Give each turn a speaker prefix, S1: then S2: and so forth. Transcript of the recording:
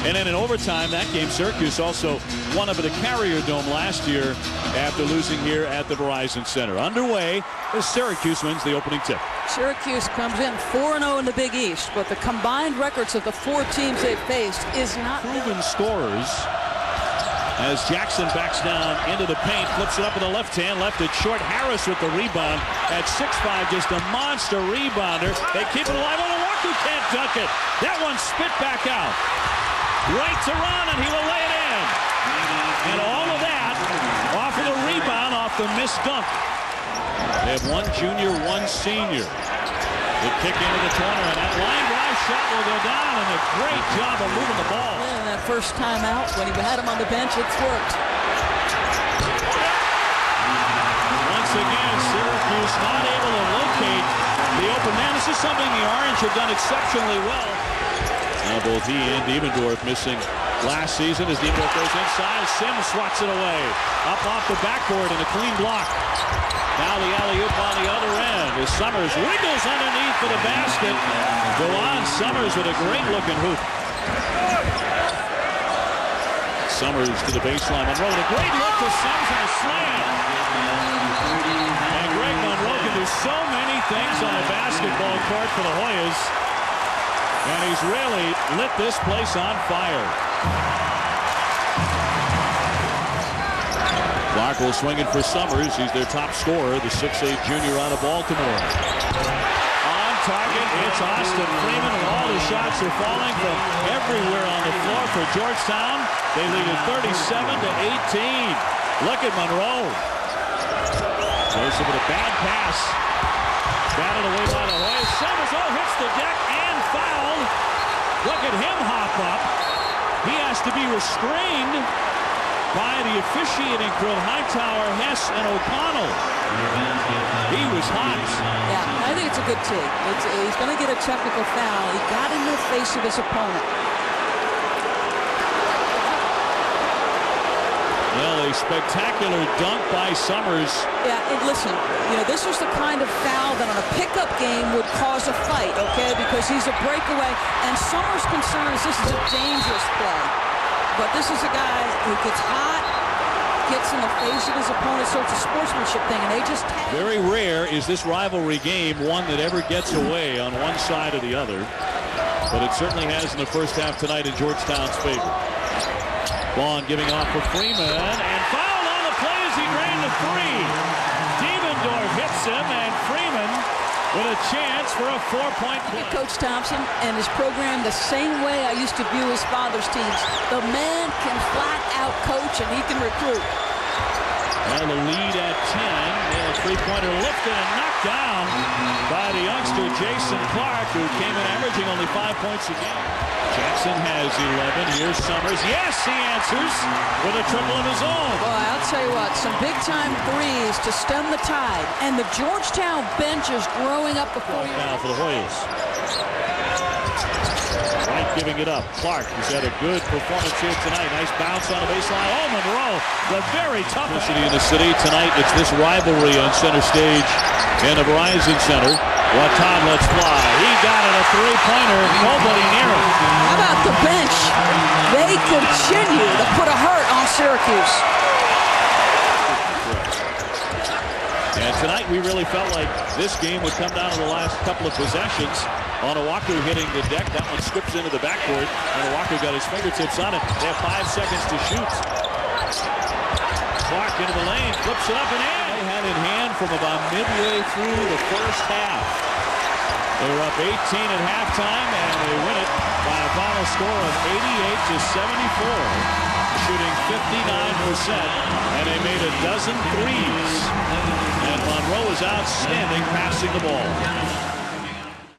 S1: And then in overtime, that game, Syracuse also won up at a Carrier Dome last year after losing here at the Verizon Center. Underway as Syracuse wins the opening tip.
S2: Syracuse comes in 4-0 in the Big East, but the combined records of the 4 teams they've faced is not
S1: proven scorers. As Jackson backs down into the paint, flips it up with the left hand, left it short. Harris with the rebound at 6'5", just a monster rebounder. They keep it alive. Owaku can't dunk it. That one spit back out. Right to run, and he will lay it in. And all of that off of the rebound, off the missed dunk. They have 1 junior, 1 senior. They kick into the corner, and that line drive shot will go down, and a great job of moving the ball.
S2: Yeah, that first time out, when he had him on the bench, it's worked.
S1: Once again, Syracuse not able to locate the open man. This is something the Orange have done exceptionally well. Now both he and Devendorf missing last season as Devendorf goes inside. Sims swats it away. Up off the backboard and a clean block. Now the alley-oop on the other end as Summers wiggles underneath for the basket. DaJuan Summers with a great-looking hoop. Summers to the baseline. Monroe with a great look to Sims and a slam. And Greg Monroe can do so many things on a basketball court for the Hoyas. And he's really lit this place on fire. Clark will swing it for Summers. He's their top scorer, the 6'8" junior out of Baltimore. On target, it's Austin Freeman, and all the shots are falling from everywhere on the floor for Georgetown. They lead it 37-18. Look at Monroe. Joseph with a bad pass. Batted away by the Hoyas. Summers, hits the deck and fouled. Look at him hop up. He has to be restrained by the officiating crew, Hightower, Hess, and O'Connell. He was hot.
S2: Yeah, I think it's a good take. He's going to get a technical foul. He got in the face of his opponent.
S1: Well, a spectacular dunk by Summers.
S2: Yeah, and listen, this was the kind of foul that on a pickup game would cause a fight, okay? Because he's a breakaway, and Summers' concern is this is a dangerous play. But this is a guy who gets hot, gets in the face of his opponent, so it's a sportsmanship thing, and they just...
S1: Very rare is this rivalry game one that ever gets away on one side or the other. But it certainly has in the first half tonight in Georgetown's favor. Vaughn giving off for Freeman, and fouled on the play as he drained the 3. Devendorf hits him, and Freeman with a chance for a 4-point play.
S2: Coach Thompson and his program the same way I used to view his father's teams. The man can flat out coach, and he can recruit.
S1: Well, the lead at 10. A three-pointer lifted and knocked down by the youngster Jason Clark, who came in averaging only 5 points a game. Jackson has 11. Here's Summers. Yes, he answers with a triple of his own.
S2: Boy, I'll tell you what, some big-time threes to stem the tide. And the Georgetown bench is growing up before you.
S1: Now for the Hoyas. White giving it up. Clark, who's had a good performance here tonight. Nice bounce on the baseline. Oh, Monroe, the very toughest in the city tonight. It's this rivalry on center stage in the Verizon Center. Watan lets fly. He got it, a three-pointer. Nobody near him.
S2: How about the bench? They continue to put a hurt on Syracuse.
S1: And tonight we really felt like this game would come down to the last couple of possessions. Ongenaet hitting the deck. That one skips into the backboard. Ongenaet got his fingertips on it. They have 5 seconds to shoot. Clark into the lane, flips it up and in. They had in hand from about midway through the first half. They were up 18 at halftime, and they win it by a final score of 88-74, shooting 59%, and they made a dozen threes. And Monroe is outstanding passing the ball.